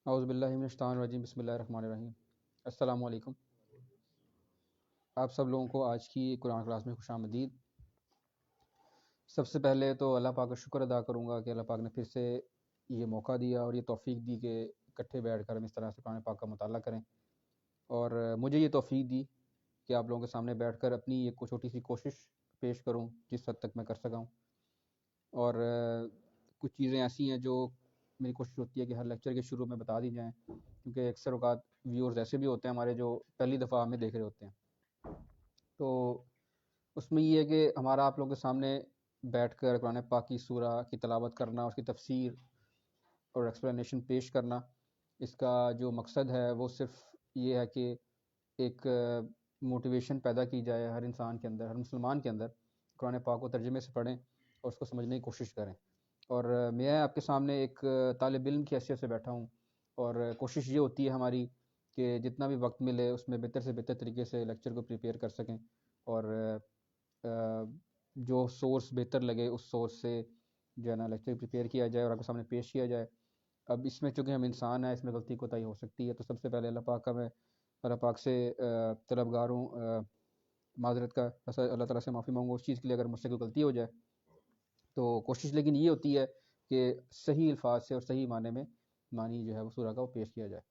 اعوذ باللہ من الشیطان الرجیم، بسم اللہ الرحمن الرحیم۔ السلام علیکم، آپ سب لوگوں کو آج کی قرآن کلاس میں خوش آمدید۔ سب سے پہلے تو اللہ پاک کا شکر ادا کروں گا کہ اللہ پاک نے پھر سے یہ موقع دیا اور یہ توفیق دی کہ اکٹھے بیٹھ کر ہم اس طرح سے قرآن پاک کا مطالعہ کریں، اور مجھے یہ توفیق دی کہ آپ لوگوں کے سامنے بیٹھ کر اپنی ایک چھوٹی سی کوشش پیش کروں جس حد تک میں کر سکا ہوں۔ اور کچھ چیزیں ایسی ہیں جو میری کوشش ہوتی ہے کہ ہر لیکچر کے شروع میں بتا دی جائیں، کیونکہ اکثر اوقات ویورز ایسے بھی ہوتے ہیں ہمارے جو پہلی دفعہ ہمیں دیکھ رہے ہوتے ہیں، تو اس میں یہ ہے کہ ہمارا آپ لوگوں کے سامنے بیٹھ کر قرآن پاک کی سورہ کی تلاوت کرنا، اس کی تفسیر اور ایکسپلینیشن پیش کرنا، اس کا جو مقصد ہے وہ صرف یہ ہے کہ ایک موٹیویشن پیدا کی جائے ہر انسان کے اندر، ہر مسلمان کے اندر، قرآن پاک کو ترجمے سے پڑھیں اور اس کو سمجھنے کی کوشش کریں۔ اور میں آپ کے سامنے ایک طالب علم کی حیثیت سے بیٹھا ہوں، اور کوشش یہ ہوتی ہے ہماری کہ جتنا بھی وقت ملے اس میں بہتر سے بہتر طریقے سے لیکچر کو پریپیئر کر سکیں، اور جو سورس بہتر لگے اس سورس سے جو ہے نا لیکچر پریپیئر کیا جائے اور آپ کے سامنے پیش کیا جائے۔ اب اس میں چونکہ ہم انسان ہیں، اس میں غلطی کوتاہی ہو سکتی ہے، تو سب سے پہلے اللہ پاک سے طلبگار ہوں، معذرت کا اللہ تعالیٰ سے معافی مانگوں اس چیز کے لیے اگر مجھ سے کوئی غلطی ہو جائے۔ تو کوشش لیکن یہ ہوتی ہے کہ صحیح الفاظ سے اور صحیح معنی جو ہے وہ سورہ کا وہ پیش کیا جائے۔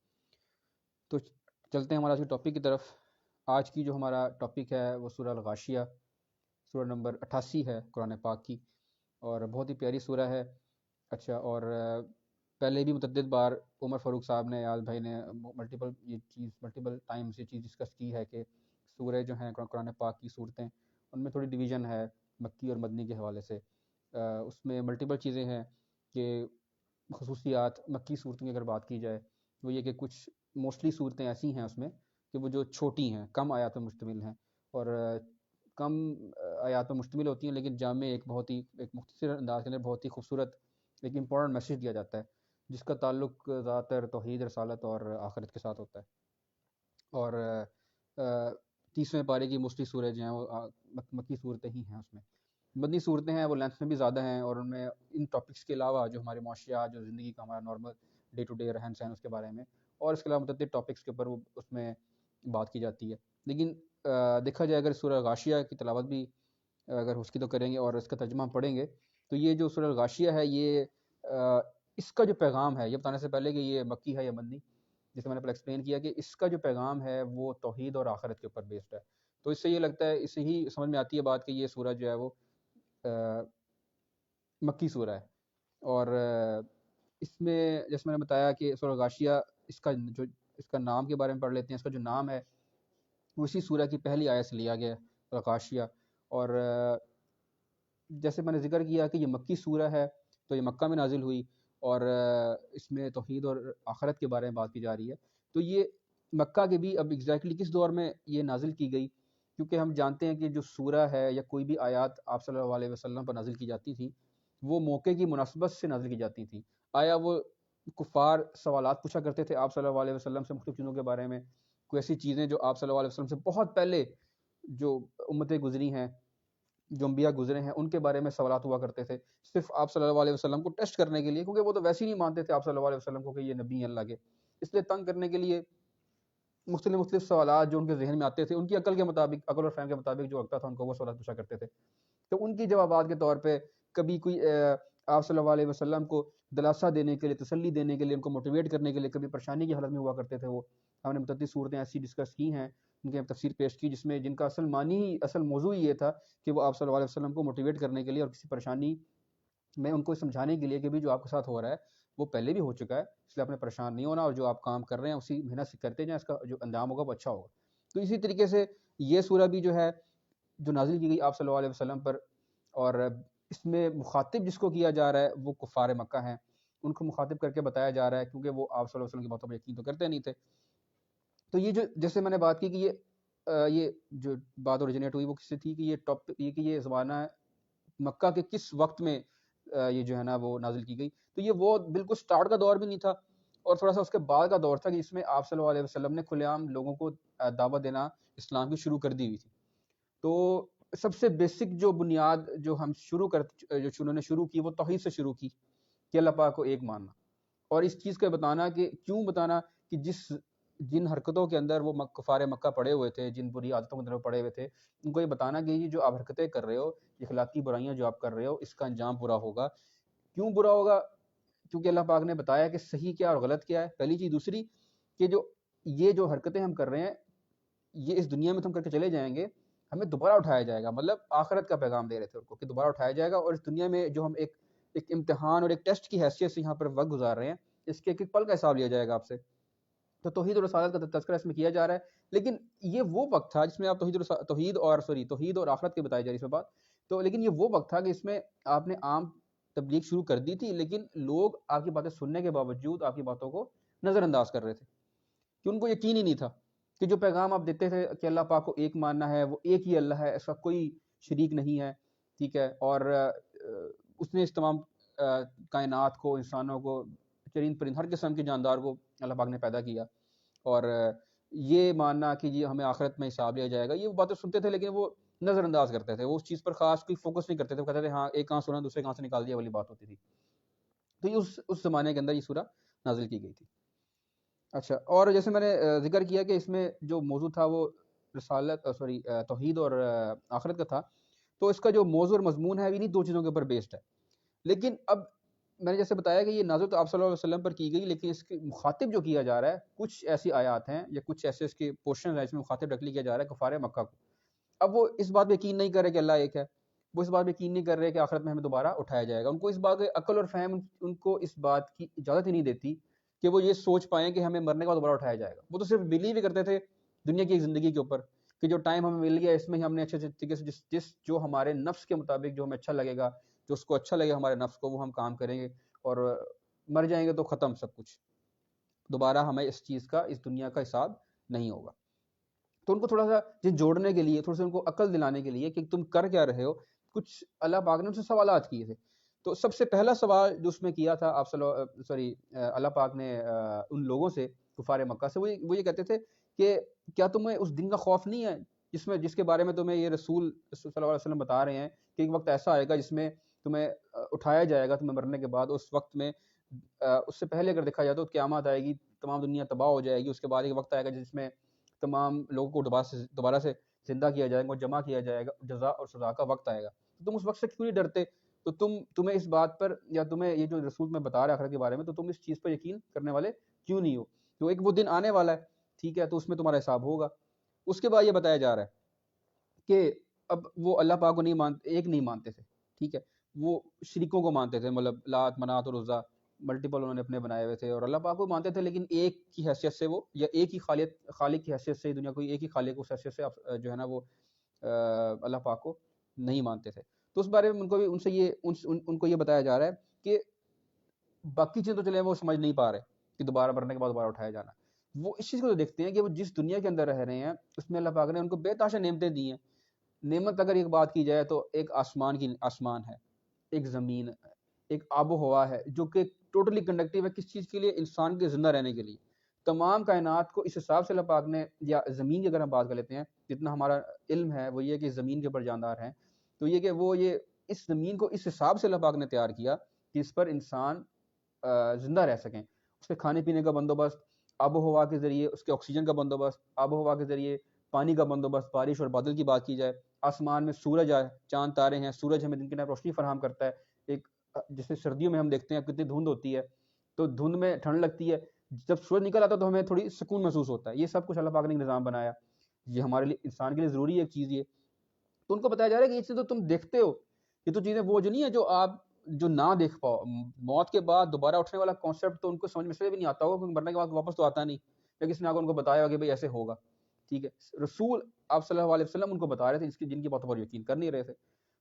تو چلتے ہیں ہمارا آج کے ٹاپک کی طرف۔ آج کی جو ہمارا ٹاپک ہے وہ سورہ الغاشیہ، سورہ نمبر 88 ہے قرآن پاک کی، اور بہت ہی پیاری سورہ ہے۔ اچھا، اور پہلے بھی متعدد بار عمر فاروق صاحب نے، یاد بھائی نے ملٹیپل ٹائمز یہ چیز ڈسکس کی ہے کہ سورہ جو ہیں قرآن پاک کی صورتیں، ان میں تھوڑی ڈویژن ہے مکی اور مدنی کے حوالے سے۔ اس میں ملٹیپل چیزیں ہیں کہ خصوصیات مکی صورتوں کی اگر بات کی جائے وہ یہ کہ کچھ موسٹلی صورتیں ایسی ہیں اس میں کہ وہ جو چھوٹی ہیں، کم آیات پر مشتمل ہیں، اور کم آیات پر مشتمل ہوتی ہیں، لیکن جامع ایک بہت ہی ایک مختصر انداز کے اندر بہت ہی خوبصورت ایک امپورٹنٹ میسیج دیا جاتا ہے، جس کا تعلق ذات توحید، رسالت اور آخرت کے ساتھ ہوتا ہے۔ اور 30ویں پارے کی موسٹلی سورج جو ہیں وہ مکی صورتیں ہی ہیں۔ اس میں مدنی صورتیں ہیں وہ لینتھ میں بھی زیادہ ہیں، اور ان میں ان ٹاپکس کے علاوہ جو ہمارے معاشیات، جو زندگی کا ہمارا نارمل ڈے ٹو ڈے رہن سہن اس کے بارے میں، اور اس کے علاوہ متعدد ٹاپکس کے اوپر وہ اس میں بات کی جاتی ہے۔ لیکن دیکھا جائے اگر سورہ غاشیہ کی تلاوت بھی اگر اس کی تو کریں گے اور اس کا ترجمہ ہم پڑھیں گے، تو یہ جو سورہ غاشیہ ہے یہ اس کا جو پیغام ہے، یہ بتانے سے پہلے کہ یہ مکی ہے یا مدنی، جسے میں نے پہلے ایکسپلین کیا کہ اس کا جو پیغام ہے وہ توحید اور آخرت کے اوپر بیسڈ ہے۔ تو اس سے یہ لگتا ہے، اس سے ہی سمجھ میں آتی ہے بات کہ یہ سورہ جو ہے وہ مکی سورہ ہے۔ اور اس میں جیسے میں نے بتایا کہ سورہ غاشیہ، اس کا نام کے بارے میں پڑھ لیتے ہیں۔ اس کا جو نام ہے وہ اسی سورہ کی پہلی آیت سے لیا گیا ہے، غاشیہ۔ اور جیسے میں نے ذکر کیا کہ یہ مکی سورہ ہے تو یہ مکہ میں نازل ہوئی، اور اس میں توحید اور آخرت کے بارے میں بات کی جا رہی ہے۔ تو یہ مکہ کے بھی اب ایگزیکٹلی کس دور میں یہ نازل کی گئی، کیونکہ ہم جانتے ہیں کہ جو سورہ ہے یا کوئی بھی آیات آپ صلی اللہ علیہ وسلم پر نازل کی جاتی تھی وہ موقع کی مناسبت سے نازل کی جاتی تھی۔ آیا وہ کفار سوالات پوچھا کرتے تھے آپ صلی اللہ علیہ وسلم سے مختلف چیزوں کے بارے میں، کوئی ایسی چیزیں جو آپ صلی اللہ علیہ وسلم سے بہت پہلے جو امتیں گزری ہیں، جو انبیاء گزرے ہیں، ان کے بارے میں سوالات ہوا کرتے تھے صرف آپ صلی اللہ علیہ وسلم کو ٹیسٹ کرنے کے لیے، کیونکہ وہ تو ویسے ہی نہیں مانتے تھے آپ صلی اللہ علیہ وسلم کو کہ یہ نبی ہیں اللہ کے، اس لیے تنگ کرنے کے لیے مختلف سوالات جو ان کے ذہن میں آتے تھے، ان کی عقل کے مطابق، عقل اور فہم کے مطابق جو لگتا تھا ان کو وہ سوالات پوچھا کرتے تھے۔ تو ان کی جوابات کے طور پہ کبھی کوئی آپ صلی اللہ علیہ وسلم کو دلاسہ دینے کے لیے، تسلی دینے کے لیے، ان کو موٹیویٹ کرنے کے لیے کبھی پریشانی کی حالت میں ہوا کرتے تھے وہ۔ ہم نے متعدد صورتیں ایسی ڈسکس کی ہیں، ان کی ہم تفسیر پیش کی، جن کا اصل معنی، اصل موضوع یہ تھا کہ وہ آپ صلی اللہ علیہ وسلم کو موٹیویٹ کرنے کے لیے اور کسی پریشانی میں ان کو سمجھانے کے لیے کہ بھی جو آپ کے ساتھ ہو رہا ہے وہ پہلے بھی ہو چکا ہے، اس لیے آپ نے پریشان نہیں ہونا، اور جو آپ کام کر رہے ہیں اسی محنت سے کرتے جائیں، اس کا جو انجام ہوگا وہ اچھا ہوگا۔ تو اسی طریقے سے یہ سورہ بھی جو ہے جو نازل کی گئی آپ صلی اللہ علیہ وسلم پر، اور اس میں مخاطب جس کو کیا جا رہا ہے وہ کفار مکہ ہیں، ان کو مخاطب کر کے بتایا جا رہا ہے، کیونکہ وہ آپ صلی اللہ علیہ وسلم کی باتوں پر یقین تو کرتے نہیں تھے۔ تو یہ جو جیسے میں نے بات کی کہ یہ جو بات اوریجنیٹ ہوئی وہ کس سے تھی کہ یہ زمانہ مکہ کے کس وقت میں یہ جو ہے نا وہ نازل کی گئی، تو یہ وہ بالکل سٹارٹ کا دور بھی نہیں تھا، اور تھوڑا سا اس کے بعد کا دور تھا کہ جس میں آپ صلی اللہ علیہ وسلم نے کھلے عام لوگوں کو دعوت دینا اسلام کی شروع کر دی ہوئی تھی۔ تو سب سے بیسک جو بنیاد جو انہوں نے شروع کی وہ توحید سے شروع کی کہ اللہ پاک کو ایک ماننا، اور اس چیز کا بتانا کہ کیوں بتانا کہ جن حرکتوں کے اندر وہ کفار مکہ پڑے ہوئے تھے، جن بری عادتوں کے اندر وہ پڑے ہوئے تھے، ان کو یہ بتانا کہ یہ جو آپ حرکتیں کر رہے ہو، یہ اخلاقی برائیاں جو آپ کر رہے ہو، اس کا انجام برا ہوگا۔ کیوں برا ہوگا؟ کیونکہ اللہ پاک نے بتایا کہ صحیح کیا اور غلط کیا ہے، پہلی چیز۔ دوسری کہ یہ جو حرکتیں ہم کر رہے ہیں، یہ اس دنیا میں تو ہم کر کے چلے جائیں گے، ہمیں دوبارہ اٹھایا جائے گا۔ مطلب آخرت کا پیغام دے رہے تھے ان کو کہ دوبارہ اٹھایا جائے گا، اور اس دنیا میں جو ہم ایک امتحان اور ایک ٹیسٹ کی حیثیت سے یہاں پر وقت گزار رہے ہیں، اس کے ایک پل کا حساب لیا جائے گا آپ سے۔ تو توحید اور رسالت کا تذکرہ اس میں کیا جا رہا ہے، لیکن یہ وہ وقت تھا جس میں آپ توحید اور آخرت کی بتائی جا رہی اس بات۔ تو لیکن یہ وہ وقت تھا کہ اس میں آپ نے عام تبلیغ شروع کر دی تھی، لیکن لوگ آپ کی باتیں سننے کے باوجود آپ کی باتوں کو نظر انداز کر رہے تھے، کہ ان کو یقین ہی نہیں تھا کہ جو پیغام آپ دیتے تھے کہ اللہ پاک کو ایک ماننا ہے، وہ ایک ہی اللہ ہے، اس کا کوئی شریک نہیں ہے، ٹھیک ہے، اور اس نے اس تمام کائنات کو، انسانوں کو، چرند پرند، ہر قسم کے جاندار کو اللہ پاک نے پیدا کیا، اور یہ ماننا کہ یہ ہمیں آخرت میں حساب لیا جائے گا، یہ وہ باتیں سنتے تھے لیکن وہ نظر انداز کرتے تھے، وہ اس چیز پر خاص کوئی فوکس نہیں کرتے تھے، وہ کہتے تھے ہاں ایک کان سنا دوسرے کان سے نکال دیا والی بات ہوتی تھی۔ تو یہ اس زمانے کے اندر یہ سورہ نازل کی گئی تھی۔ اچھا، اور جیسے میں نے ذکر کیا کہ اس میں جو موضوع تھا وہ توحید اور آخرت کا تھا، تو اس کا جو موضوع اور مضمون ہے انہی دو چیزوں کے اوپر بیسڈ ہے۔ لیکن اب میں نے جیسے بتایا کہ یہ نازل تو آپ صلی اللہ علیہ وسلم پر کی گئی، لیکن اس کے مخاطب جو کیا جا رہا ہے، کچھ ایسی آیات ہیں یا کچھ ایسے اس کے پورشن ہیں جس میں مخاطب ڈائریکٹلی کیا جا رہا ہے کفار مکہ کو۔ اب وہ اس بات پہ یقین نہیں کر رہے کہ اللہ ایک ہے، وہ اس بات پہ یقین نہیں کر رہے کہ آخرت میں ہمیں دوبارہ اٹھایا جائے گا، ان کو اس بات کی عقل اور فہم ان کو اس بات کی اجازت ہی نہیں دیتی کہ وہ یہ سوچ پائیں کہ ہمیں مرنے کے بعد دوبارہ اٹھایا جائے گا۔ وہ تو صرف بلیو ہی کرتے تھے دنیا کی ایک زندگی کے اوپر کہ جو ٹائم ہمیں مل گیا اس میں ہی ہم نے اچھے طریقے سے جو ہمارے نفس کے مطابق جو ہمیں اچھا لگے گا، جو اس کو اچھا لگے ہمارے نفس کو، وہ ہم کام کریں گے، اور مر جائیں گے تو ختم سب کچھ، دوبارہ ہمیں اس چیز کا، اس دنیا کا حساب نہیں ہوگا۔ تو ان کو تھوڑا سا جوڑنے کے لیے، تھوڑا سا ان کو عقل دلانے کے لیے کہ تم کر کیا رہے ہو، کچھ اللہ پاک نے ان سے سوالات کیے تھے۔ تو سب سے پہلا سوال جو اس میں کیا تھا اللہ پاک نے ان لوگوں سے، کفار مکہ سے، وہ یہ کہتے تھے کہ کیا تمہیں اس دن کا خوف نہیں ہے جس کے بارے میں تمہیں یہ رسول صلی اللہ علیہ وسلم بتا رہے ہیں کہ ایک وقت ایسا آئے گا جس میں تمہیں اٹھایا جائے گا تمہیں مرنے کے بعد، اس وقت میں اس سے پہلے اگر دیکھا جائے تو قیامت آئے گی، تمام دنیا تباہ ہو جائے گی، اس کے بعد ایک وقت آئے گا جس میں تمام لوگوں کو دوبارہ سے زندہ کیا جائے گا اور جمع کیا جائے گا، جزا اور سزا کا وقت آئے گا۔ تو تم اس وقت سے کیوں نہیں ڈرتے؟ تو تمہیں اس بات پر، یا تمہیں یہ جو رسول میں بتا رہا ہے آخرت کے بارے میں، تو تم اس چیز پر یقین کرنے والے کیوں نہیں ہو؟ تو ایک وہ دن آنے والا ہے، ٹھیک ہے، تو اس میں تمہارا حساب ہوگا۔ اس کے بعد یہ بتایا جا رہا ہے کہ اب وہ اللہ پاک کو نہیں مانتے تھے، ٹھیک ہے، وہ شریکوں کو مانتے تھے، مطلب لات، منات اور عزا، ملٹیپل انہوں نے اپنے بنائے ہوئے تھے، اور اللہ پاک کو مانتے تھے لیکن ایک کی حیثیت سے، وہ یا ایک ہی خالق کی حیثیت سے، دنیا کو ایک ہی خالق اس حیثیت سے جو ہے نا وہ اللہ پاک کو نہیں مانتے تھے۔ تو اس بارے میں ان کو یہ بتایا جا رہا ہے کہ باقی چیزیں تو چلے وہ سمجھ نہیں پا رہے کہ دوبارہ مرنے کے بعد دوبارہ اٹھایا جانا، وہ اس چیز کو تو دیکھتے ہیں کہ وہ جس دنیا کے اندر رہ رہے ہیں اس میں اللہ پاک نے ان کو بے تحاشا نعمتیں دی ہیں۔ نعمت اگر ایک بات کی جائے تو ایک آسمان ہے، ایک زمین ہے، ایک آب و ہوا ہے جو کہ ٹوٹلی کنڈکٹیو ہے، کس چیز کے لیے؟ انسان کے زندہ رہنے کے لیے۔ تمام کائنات کو اس حساب سے اللہ پاک نے، یا زمین کی اگر ہم بات کر لیتے ہیں، جتنا ہمارا علم ہے وہ یہ کہ زمین کے اوپر جاندار ہیں، تو یہ کہ وہ یہ اس زمین کو اس حساب سے اللہ پاک نے تیار کیا کہ اس پر انسان زندہ رہ سکیں، اس کے کھانے پینے کا بندوبست، آب و ہوا کے ذریعے اس کے آکسیجن کا بندوبست، آب و ہوا کے ذریعے پانی کا بندوبست، بارش اور بادل کی بات کی جائے، آسمان میں سورج ہے، چاند تارے ہیں، سورج ہمیں دن کی نئی روشنی فراہم کرتا ہے، ایک جیسے سردیوں میں ہم دیکھتے ہیں کتنی دھند ہوتی ہے تو دھند میں ٹھنڈ لگتی ہے، جب سورج نکل آتا ہے تو ہمیں تھوڑی سکون محسوس ہوتا ہے۔ یہ سب کچھ اللہ پاک نے نظام بنایا، یہ ہمارے لیے، انسان کے لیے ضروری ہے ایک چیز یہ۔ تو ان کو بتایا جا رہا ہے کہ یہ چیز تو تم دیکھتے ہو، یہ تو چیزیں وہ جو نہیں ہے جو آپ جو نہ دیکھ پاؤ۔ موت کے بعد دوبارہ اٹھنے والا کانسیپٹ تو ان کو سمجھ میں سے بھی نہیں آتا ہوگا، کیونکہ مرنے کے بعد واپس تو آتا نہیں، یا کسی نے آگے ان کو بتایا ہوگا کہ بھائی ایسے ہوگا، ٹھیک ہے۔ رسول آپ صلی اللہ علیہ وسلم ان کو بتا رہے تھے جن کی باتوں پر یقین کر نہیں رہے تھے۔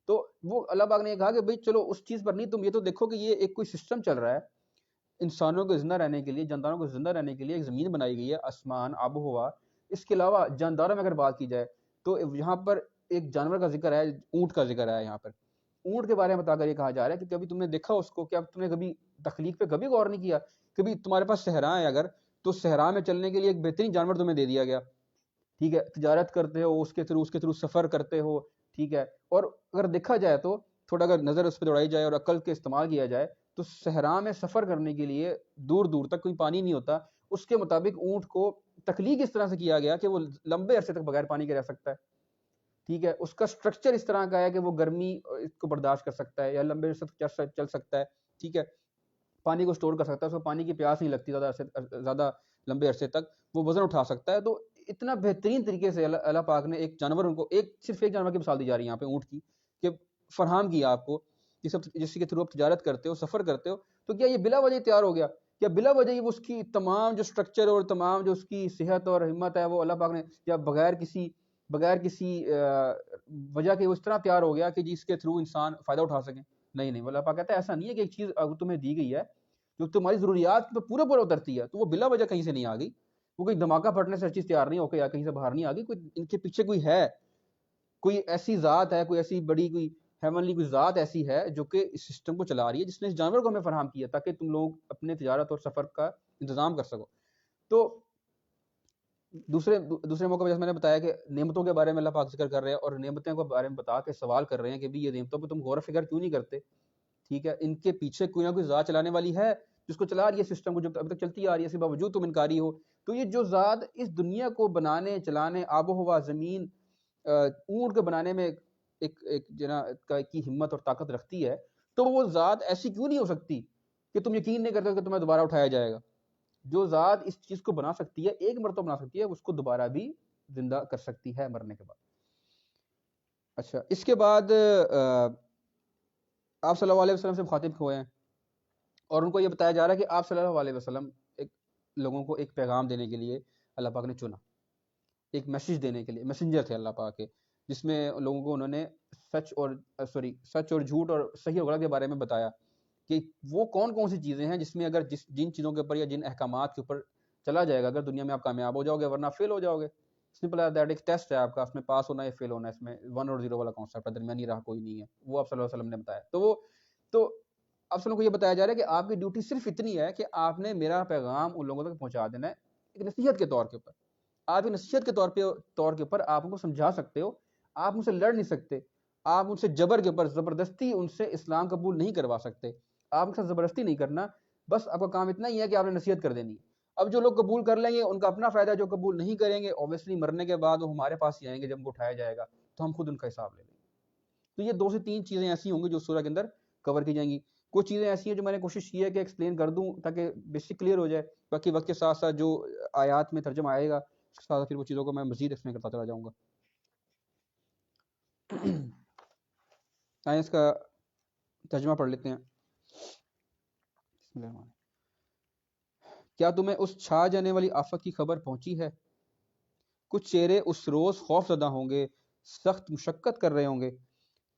تو وہ اللہ پاک نے یہ کہا کہ بھائی چلو اس چیز پر نہیں، تم یہ تو دیکھو کہ یہ ایک کوئی سسٹم چل رہا ہے، انسانوں کو زندہ رہنے کے لیے، جانداروں کو زندہ رہنے کے لیے ایک زمین بنائی گئی ہے، آسمان، آب و ہوا۔ اس کے علاوہ جانداروں میں اگر بات کی جائے تو یہاں پر ایک جانور کا ذکر ہے، اونٹ کا ذکر ہے یہاں پر۔ اونٹ کے بارے میں بتا کر یہ کہا جا رہا ہے کہ کبھی تم نے دیکھا اس کو؟ کیا تم نے کبھی تخلیق پہ کبھی غور نہیں کیا؟ کبھی تمہارے پاس صحرا ہے اگر، تو صحرا میں چلنے کے لیے ایک بہترین جانور تمہیں دے دیا گیا، ٹھیک ہے، تجارت کرتے ہو اس کے تھرو سفر کرتے ہو، ٹھیک ہے۔ اور اگر دیکھا جائے تو تھوڑا اگر نظر اس پہ دوڑائی جائے اور عقل کے استعمال کیا جائے تو صحرا میں سفر کرنے کے لیے دور دور تک کوئی پانی نہیں ہوتا، اس کے مطابق اونٹ کو تخلیق اس طرح سے کیا گیا کہ وہ لمبے عرصے تک بغیر پانی کے رہ سکتا ہے، ٹھیک ہے، اس کا سٹرکچر اس طرح کا ہے کہ وہ گرمی اس کو برداشت کر سکتا ہے یا لمبے عرصے تک چل سکتا ہے، ٹھیک ہے، پانی کو سٹور کر سکتا ہے، اس کو پانی کی پیاس نہیں لگتی زیادہ لمبے عرصے تک، وہ وزن اٹھا سکتا ہے۔ تو اتنا بہترین طریقے سے اللہ پاک نے ایک جانور، ان کو صرف ایک جانور کی مثال دی جا رہی ہے یہاں پہ، اونٹ کی، کہ فراہم کیا آپ کو، جس کے تھرو آپ تجارت کرتے ہو، سفر کرتے ہو، تو کیا یہ بلا وجہ تیار ہو گیا؟ کیا بلا وجہ ہی وہ اس کی تمام جو سٹرکچر اور تمام جو اس کی صحت اور ہمت ہے وہ اللہ پاک نے، یا بغیر کسی وجہ کے وہ اس طرح تیار ہو گیا کہ جس کے تھرو انسان فائدہ اٹھا سکیں؟ نہیں، اللہ پاک کہتا ہے ایسا نہیں ہے کہ ایک چیز اگر تمہیں دی گئی ہے جو تمہاری ضروریات پہ پورا اترتی ہے تو وہ بلا وجہ کہیں سے نہیں آ گئی، وہ کوئی دھماکہ پھٹنے سے ہر چیز تیار نہیں ہو کے یا کہیں سے باہر نہیں آ گئی، کوئی ان کے پیچھے کوئی ہے، کوئی ایسی ذات ہے، کوئی ایسی بڑی کوئی ہیونلی کوئی ذات ایسی ہے جو کہ اس سسٹم کو چلا رہی ہے، جس نے اس جانور کو ہمیں فراہم کیا تاکہ تم لوگ اپنے تجارت اور سفر کا انتظام کر سکو۔ تو دوسرے موقع پہ جیسے میں نے بتایا کہ نعمتوں کے بارے میں اللہ پاک ذکر کر رہے ہیں اور نعمتوں کے بارے میں بتا کے سوال کر رہے ہیں کہ بھی یہ نعمتوں پہ تم غور و فکر کیوں نہیں کرتے، ٹھیک ہے، ان کے پیچھے کوئی نہ کوئی ذات چلانے والی ہے جس کو چلا رہی ہے سسٹم کو، جو ابھی تک چلتی آ رہی ہے، اس کے باوجود تم انکاری ہو۔ تو یہ جو ذات اس دنیا کو بنانے، چلانے، آب و ہوا، زمین، اونٹ کو بنانے میں ایک کی ہمت اور طاقت رکھتی ہے، تو وہ ذات ایسی کیوں نہیں ہو سکتی کہ تم یقین نہیں کرتے کہ تمہیں دوبارہ اٹھایا جائے گا؟ جو ذات اس چیز کو بنا سکتی ہے، ایک مرتبہ بنا سکتی ہے، اس کو دوبارہ بھی زندہ کر سکتی ہے مرنے کے بعد۔ اچھا، اس کے بعد آپ صلی اللہ علیہ وسلم سے مخاطب ہوئے ہیں اور ان کو یہ بتایا جا رہا ہے کہ آپ صلی اللہ علیہ وسلم لوگوں کو ایک پیغام دینے کے لیے اللہ پاک نے چنا، ایک میسج دینے کے لیے، میسنجر تھے اللہ پاک کے، جس میں لوگوں کو انہوں نے سچ اور جھوٹ اور صحیح اور غلط کے بارے میں بتایا کہ وہ کون سی چیزیں ہیں جس میں اگر جن چیزوں کے اوپر یا جن احکامات کے اوپر چلا جائے گا، اگر دنیا میں آپ کامیاب ہو جاؤ گے، ورنہ فیل ہو جاؤ گے۔ سمپل ہے دیٹ، ایک ٹیسٹ ہے آپ کا، اس میں پاس ہونا ہے فیل ہونا ہے، اس میں 1 اور 0 والا کانسیپٹ ہے، درمیانی راہ کوئی نہیں ہے، وہ آپ صلی اللہ علیہ وسلم نے بتایا۔ تو آپ صلی اللہ کو یہ بتایا جا رہا ہے کہ آپ کی ڈیوٹی صرف اتنی ہے کہ آپ نے میرا پیغام ان لوگوں تک پہنچا دینا ہے، ایک نصیحت کے طور کے اوپر۔ آپ کی نصیحت کے طور کے اوپر آپ ان کو سمجھا سکتے ہو، آپ ان سے لڑ نہیں سکتے، آپ ان سے جبر کے اوپر زبردستی ان سے اسلام قبول نہیں کروا سکتے، آپ ان سے زبردستی نہیں کرنا، بس آپ کا کام اتنا ہی ہے کہ آپ نے نصیحت کر دینی ہے۔ اب جو لوگ قبول کر لیں گے ان کا اپنا فائدہ، جو قبول نہیں کریں گے اوبیسلی مرنے کے بعد وہ ہمارے پاس ہی آئیں گے، جب ان کو اٹھایا جائے گا تو ہم خود ان کا حساب لے لیں گے۔ تو یہ 2 سے 3 چیزیں ایسی ہوں گی جو سورہ کے اندر کور کی جائیں گی۔ کچھ چیزیں ایسی ہیں جو میں نے کوشش کی ہے کہ ایکسپلین کر دوں تاکہ بیسک کلیئر ہو جائے، باقی وقت کے ساتھ ساتھ جو آیات میں ترجمہ آئے گا اس کے ساتھ پھر وہ چیزوں کو میں مزید ایکسپلین کرتا چلا جاؤں گا۔ آئیں اس کا ترجمہ پڑھ لیتے ہیں۔ بسم اللہ الرحمن الرحیم۔ کیا تمہیں اس چھا جانے والی آفت کی خبر پہنچی ہے؟ کچھ چہرے اس روز خوف زدہ ہوں گے، سخت مشقت کر رہے ہوں گے،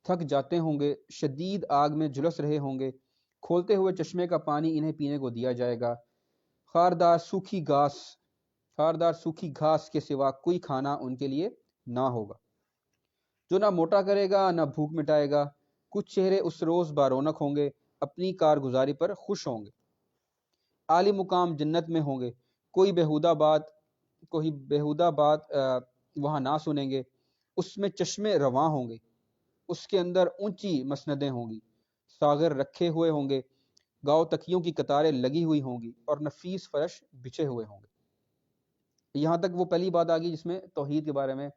تھک جاتے ہوں گے، شدید آگ میں جھلس رہے ہوں گے، کھولتے ہوئے چشمے کا پانی انہیں پینے کو دیا جائے گا، خاردار سوکھی گھاس کے سوا کوئی کھانا ان کے لیے نہ ہوگا، جو نہ موٹا کرے گا نہ بھوک مٹائے گا۔ کچھ چہرے اس روز برونق ہوں گے، اپنی کارگزاری پر خوش ہوں گے، عالی مقام جنت میں ہوں گے، کوئی بےہودہ بات وہاں نہ سنیں گے۔ اس میں چشمے رواں ہوں گے، اس کے اندر اونچی مسندیں ہوں گی، ساغر رکھے ہوئے ہوں گے، گاؤ تکیوں کی قطاریں لگی ہوئی ہوں گی اور نفیس فرش بچھے ہوئے ہوں گے۔ یہاں تک وہ پہلی بات آ گئی جس میں توحید کے بارے میں،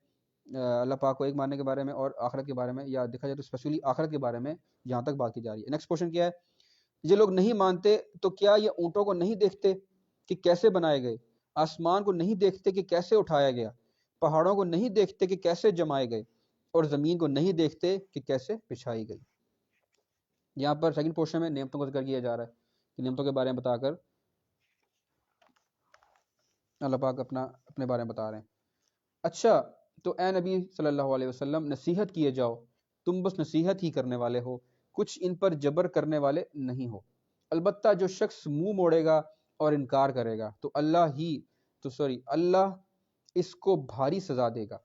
اللہ پاک کو ایک ماننے کے بارے میں اور آخرت کے بارے میں، یا دیکھا جائے تو اسپیشلی آخرت کے بارے میں یہاں تک بات کی جا رہی ہے۔ نیکسٹ کوشچن کیا ہے؟ یہ لوگ نہیں مانتے تو کیا یہ اونٹوں کو نہیں دیکھتے کہ کیسے بنائے گئے، آسمان کو نہیں دیکھتے کہ کیسے اٹھایا گیا، پہاڑوں کو نہیں دیکھتے کہ کیسے جمائے گئے، اور زمین کو نہیں دیکھتے کہ کیسے بچھائی گئی۔ یہاں پر سیکنڈ پورشن میں نعمتوں کا ذکر کیا جا رہا ہے کہ نعمتوں کے بارے میں بتا کر اللہ پاک اپنے بارے میں بتا رہے ہیں۔ اچھا، تو اے نبی صلی اللہ علیہ وسلم نصیحت کیے جاؤ، تم بس نصیحت ہی کرنے والے ہو، کچھ ان پر جبر کرنے والے نہیں ہو۔ البتہ جو شخص منہ موڑے گا اور انکار کرے گا تو اللہ اس کو بھاری سزا دے گا۔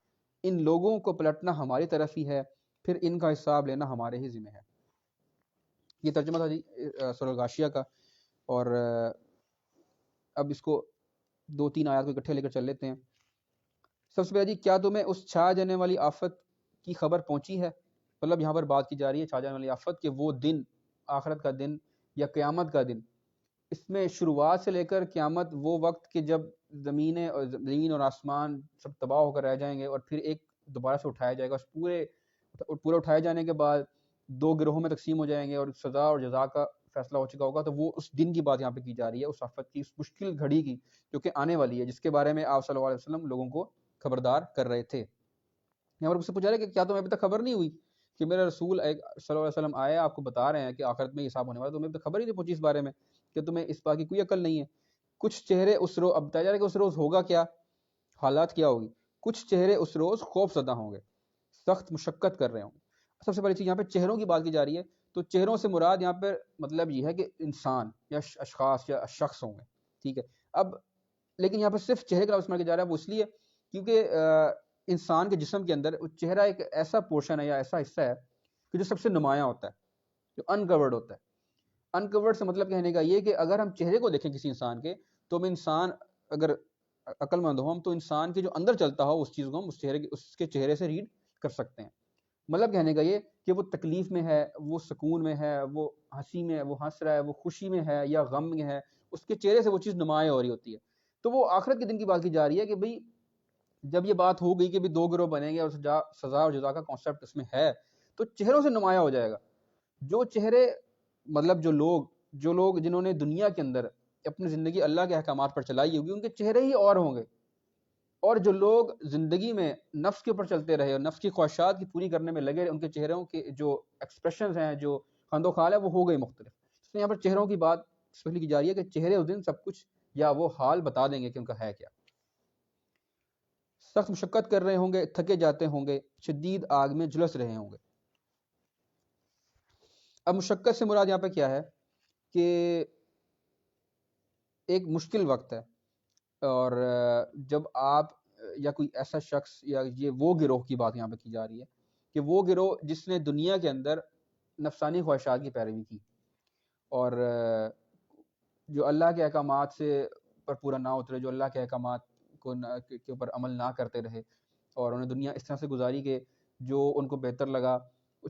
ان لوگوں کو پلٹنا ہماری طرف ہی ہے، پھر ان کا حساب لینا ہمارے ہی ذمہ ہے۔ یہ ترجمہ تھا جی سورہ غاشیہ کا، اور اب اس کو 2-3 آیات کو اکٹھے لے کر چل لیتے ہیں۔ سب سے پہلے جی، کیا تمہیں اس چھا جانے والی آفت کی خبر پہنچی ہے؟ مطلب یہاں پر بات کی جا رہی ہے چھا جانے والی آفت، کہ وہ دن، آخرت کا دن یا قیامت کا دن، اس میں شروعات سے لے کر قیامت وہ وقت کہ جب زمین اور آسمان سب تباہ ہو کر رہ جائیں گے اور پھر ایک دوبارہ سے اٹھایا جائے گا، اس پورے اٹھائے جانے کے بعد دو گروہوں میں تقسیم ہو جائیں گے اور سزا اور جزا کا فیصلہ ہو چکا ہوگا، تو وہ اس دن کی بات یہاں پہ کی جا رہی ہے، اس آفت کی، اس مشکل گھڑی کی جو کہ آنے والی ہے، جس کے بارے میں آپ صلی اللہ علیہ وسلم لوگوں کو خبردار کر رہے تھے۔ یہاں پر مجھ سے پوچھا رہا ہے کہ کیا تمہیں ابھی تک خبر نہیں ہوئی کہ میرا رسول صلی اللہ علیہ وسلم آئے آپ کو بتا رہے ہیں کہ آخرت میں یہ حساب ہونے والا، تمہیں ابھی تک خبر ہی نہیں پہنچی اس بارے میں کہ تمہیں اس بات کی کوئی عقل نہیں ہے؟ کچھ چہرے اس روز، اب بتایا جا رہا ہے کہ اس روز ہوگا کیا، حالات کیا ہوگی، کچھ چہرے اس روز خوف زدہ ہوں گے، سخت مشقت کر رہے ہوں گے۔ سب سے پہلی چیز یہاں پہ چہروں کی بات کی جا رہی ہے، تو چہروں سے مراد یہاں پہ مطلب یہ ہے کہ انسان یا اشخاص یا شخص ہوں گے، ٹھیک ہے۔ اب لیکن یہاں پہ صرف چہرے کا لفظ استعمال کیا جا رہا ہے، وہ اس لیے کیونکہ انسان کے جسم کے اندر چہرہ ایک ایسا پورشن ہے یا ایسا حصہ ہے کہ جو سب سے نمایاں ہوتا ہے، جو انکورڈ ہوتا ہے۔ انکورڈ سے مطلب کہنے کا یہ کہ اگر ہم چہرے کو دیکھیں کسی انسان کے، تو ہم انسان اگر عقل مند ہو ہم تو انسان کے جو اندر چلتا ہو اس چیز کو ہم اس کے چہرے سے ریڈ کر سکتے ہیں۔ مطلب کہنے کا یہ کہ وہ تکلیف میں ہے، وہ سکون میں ہے، وہ ہنسی میں ہے، وہ ہنس رہا ہے، وہ خوشی میں ہے یا غم میں ہے، اس کے چہرے سے وہ چیز نمایاں ہو رہی ہوتی ہے۔ تو وہ آخرت کے دن کی بات کی جا رہی ہے کہ بھئی جب یہ بات ہو گئی کہ بھی دو گروہ بنیں گے اور سزا اور جزا کا کانسیپٹ اس میں ہے، تو چہروں سے نمایاں ہو جائے گا۔ جو چہرے مطلب جو لوگ جنہوں نے دنیا کے اندر اپنی زندگی اللہ کے احکامات پر چلائی ہوگی، ان کے چہرے ہی اور ہوں گے، اور جو لوگ زندگی میں نفس کے اوپر چلتے رہے اور نفس کی خواہشات کی پوری کرنے میں لگے رہے، ان کے چہروں کے جو ایکسپریشنز ہیں، جو خند و خال ہے، وہ ہو گئی مختلف۔ اس لیے یہاں پر چہروں کی بات اسپیشلی کی جا رہی ہے کہ چہرے اس دن سب کچھ یا وہ حال بتا دیں گے کہ ان کا ہے کیا۔ سخت مشقت کر رہے ہوں گے، تھکے جاتے ہوں گے، شدید آگ میں جھلس رہے ہوں گے۔ اب مشقت سے مراد یہاں پہ کیا ہے کہ ایک مشکل وقت ہے، اور جب آپ یا کوئی ایسا شخص یا یہ وہ گروہ کی بات یہاں پہ کی جا رہی ہے کہ وہ گروہ جس نے دنیا کے اندر نفسانی خواہشات کی پیروی کی اور جو اللہ کے احکامات سے پر پورا نہ اترے، جو اللہ کے احکامات کے اوپر عمل نہ کرتے رہے، اور انہیں دنیا اس طرح سے گزاری کہ جو ان کو بہتر لگا،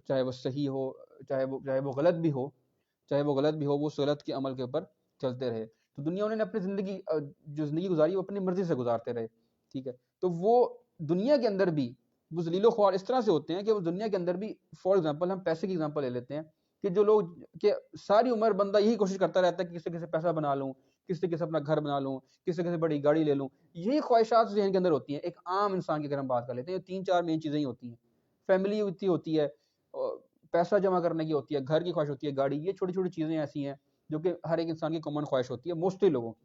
چاہے وہ صحیح ہو چاہے وہ غلط بھی ہو، وہ اس غلط کے عمل کے اوپر چلتے رہے۔ تو دنیا انہوں نے اپنی زندگی گزاری وہ اپنی مرضی سے گزارتے رہے، ٹھیک ہے۔ تو وہ دنیا کے اندر بھی وہ ذلیل و خوار اس طرح سے ہوتے ہیں کہ وہ دنیا کے اندر بھی، فار ایگزامپل ہم پیسے کی ایگزامپل لے لیتے ہیں کہ جو لوگ کہ ساری عمر بندہ یہی کوشش کرتا رہتا ہے کہ کسی سے پیسہ بنا لوں، کسی سے اپنا گھر بنا لوں، کسی سے بڑی گاڑی لے لوں، یہی خواہشات ذہن کے اندر ہوتی ہیں۔ ایک عام انسان کی اگر ہم بات کر لیتے ہیں، تین چار مین چیزیں ہی ہوتی ہیں، فیملی ہوتی ہے، پیسہ جمع کرنے کی ہوتی ہے، گھر کی خواہش ہوتی ہے، گاڑی، یہ چھوٹی چھوٹی چیزیں ایسی ہیں جو کہ ہر ایک انسان کی کامن خواہش ہوتی ہے موسٹلی لوگوں کی،